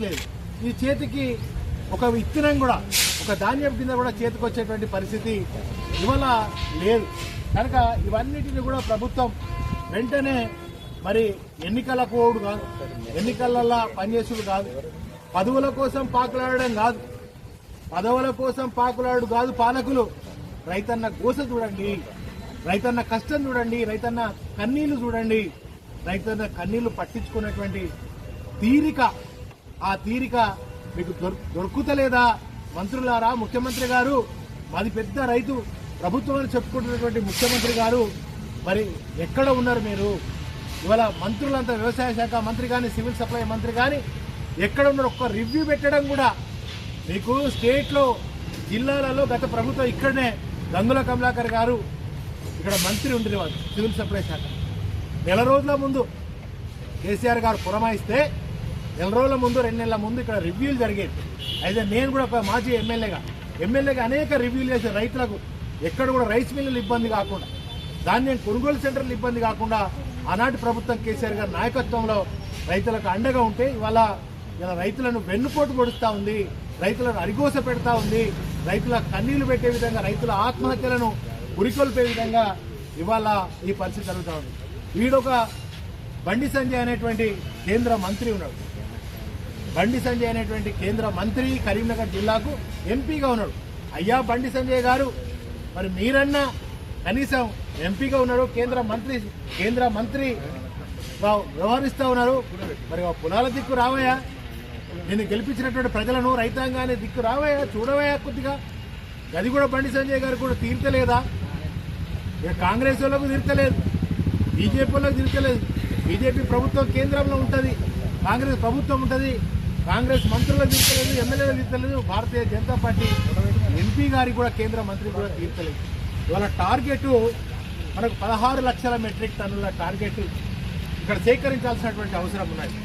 లేదు. ఈ చేతికి ఒక విత్తనం కూడా, ఒక ధాన్యం కింద కూడా చేతికి వచ్చేటువంటి పరిస్థితి ఇవాళ లేదు. కనుక ఇవన్నిటిని కూడా ప్రభుత్వం వెంటనే మరి ఎన్నికల కోడ్ కాదు, ఎన్నికలలో పనిచేసుడు కాదు, పదవుల కోసం పాకులాడడం కాదు, పదవుల కోసం పాకులాడు కాదు. పాలకులు రైతన్న గోస చూడండి, రైతన్న కష్టం చూడండి, రైతన్న కన్నీళ్లు చూడండి. రైతన్న కన్నీళ్లు పట్టించుకున్నటువంటి తీరిక, ఆ తీరిక మీకు దొరుకుతలేదా? మంత్రులారా, ముఖ్యమంత్రి గారు మాది పెద్ద రైతు ప్రభుత్వం అని చెప్పుకుంటున్నటువంటి ముఖ్యమంత్రి గారు మరి ఎక్కడ ఉన్నారు మీరు? ఇవాళ మంత్రులంతా, వ్యవసాయ శాఖ మంత్రి కానీ, సివిల్ సప్లై మంత్రి కానీ ఎక్కడ ఉన్నారు? ఒక్క రివ్యూ పెట్టడం కూడా మీకు స్టేట్లో, జిల్లాలలో గత ప్రభుత్వం ఇక్కడనే గంగుల కమలాకర్ గారు ఇక్కడ మంత్రి ఉండేవారు సివిల్ సప్లై శాఖ. నెల రోజుల ముందు కేసీఆర్ గారు పురమాయిస్తే నెల రోజుల ముందు, 2 నెలల ముందు ఇక్కడ రివ్యూలు జరిగేది. అయితే నేను కూడా ఒక మాజీ ఎమ్మెల్యేగా అనేక రివ్యూలు చేసే రైతులకు ఎక్కడ కూడా రైస్ మిల్లులు ఇబ్బంది కాకుండా, ధాన్యం కొనుగోలు సెంటర్లు ఇబ్బంది కాకుండా ఆనాటి ప్రభుత్వం కేసీఆర్ గారి నాయకత్వంలో రైతులకు అండగా ఉంటే ఇవాళ రైతులను వెన్నుపోటు పొడుస్తూ ఉంది, రైతులను అరిగోస పెడతా ఉంది, రైతుల కన్నీళ్లు పెట్టే విధంగా, రైతుల ఆత్మహత్యలను ఉరికొల్పే విధంగా ఇవాళ ఈ పరిస్థితి జరుగుతూ ఉంది. వీడొక బండి సంజయ్ అనేటువంటి కేంద్ర మంత్రి ఉన్నాడు. బండి సంజయ్ అనేటువంటి కేంద్ర మంత్రి కరీంనగర్ జిల్లాకు ఎంపీగా ఉన్నాడు. అయ్యా బండి సంజయ్ గారు, మరి మీరన్నా కనీసం ఎంపీగా ఉన్నాడు, కేంద్ర మంత్రి వ్యవహరిస్తూ ఉన్నారు. మరి పొలాల దిక్కు రావయ్యా, నిన్ను గెలిపించినటువంటి ప్రజలను, రైతాంగాన్ని దిక్కు రావయ్యా, చూడవయ్యా కొద్దిగా. అది కూడా బండి సంజయ్ గారు కూడా తీర్చలేదా? ఇక కాంగ్రెస్ వాళ్ళకు తీర్చలేదు, బీజేపీ వాళ్ళకు తీర్చలేదు. బీజేపీ ప్రభుత్వం కేంద్రంలో ఉంటుంది, కాంగ్రెస్ ప్రభుత్వం ఉంటుంది, కాంగ్రెస్ మంత్రులకు తీర్చలేదు, ఎమ్మెల్యేలకు తీర్చలేదు, భారతీయ జనతా పార్టీ ఎంపీ గారికి కూడా, కేంద్ర మంత్రి కూడా తీర్చలేదు. ఇవాళ టార్గెట్ మనకు 16 లక్షల మెట్రిక్ టన్నుల టార్గెట్ ఇక్కడ సేకరించాల్సినటువంటి అవసరం ఉన్నది.